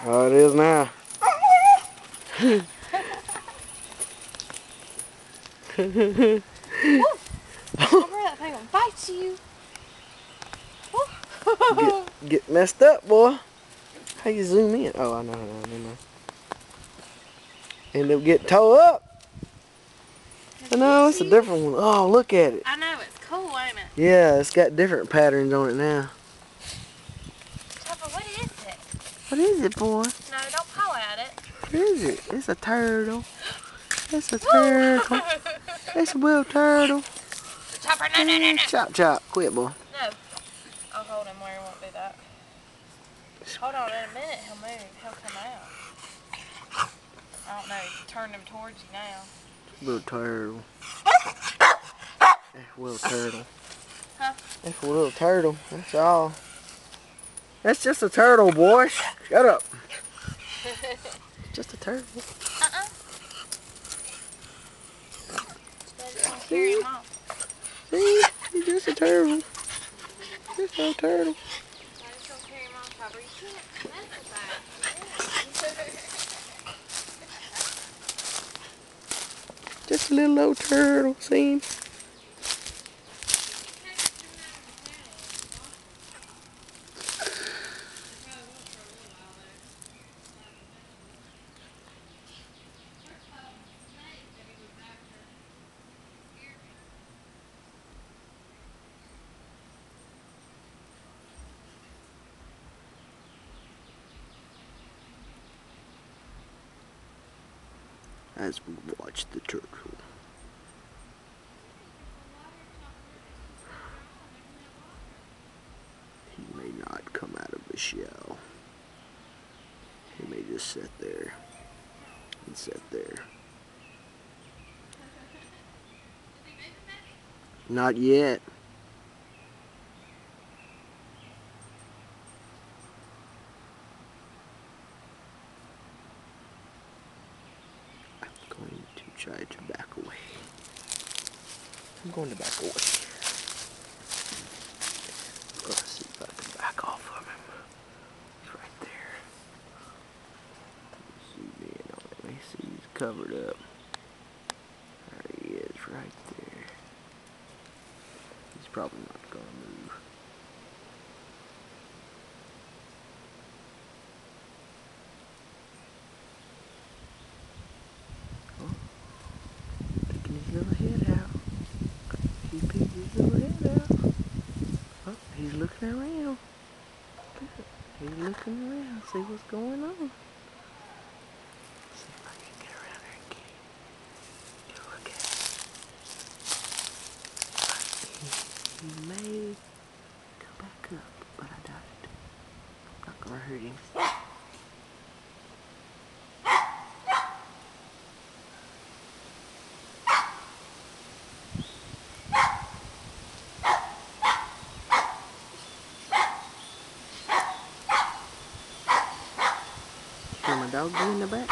Oh, it is now. That thing will bite you. Get messed up, boy. How you zoom in? Oh, I know. And they'll get towed up. I know, it's a different one. Oh, look at it. I know, it's cool, ain't it? Yeah, it's got different patterns on it now. Papa, what is it? What is it, boy? No, don't paw at it. What is it? It's a turtle. It's a turtle. It's a little turtle. Chopper, no. Chop, chop. Quit, boy. No. I'll hold him where he won't do that. Hold on, in a minute he'll move. He'll come out. I don't know, he's turned him towards you now. Little turtle. That's a little turtle. Huh? That's a little turtle. That's all. That's just a turtle, boy. Shut up. Just a turtle. Carry him off. See? He's just a turtle. Just a turtle. I just don't carry him off, Papa. You can't mess with that. Just a little old turtle, see him? As we watch the turtle. He may not come out of the shell. He may just sit there and sit there. Not yet. I'm going to try to back away. I'm going to back away. Let's see if I can back off of him. He's right there. Zoom in on him. You see he's covered up. There he is right there. He's probably not going to move. Taking his little head out. He's peeking his little head out. Oh, he's looking around. He's looking around, see what's going on. See if I can get around there and get him. You look at him. He may go back up, but I doubt it. I'm not gonna hurt him. Can my dog be in the back?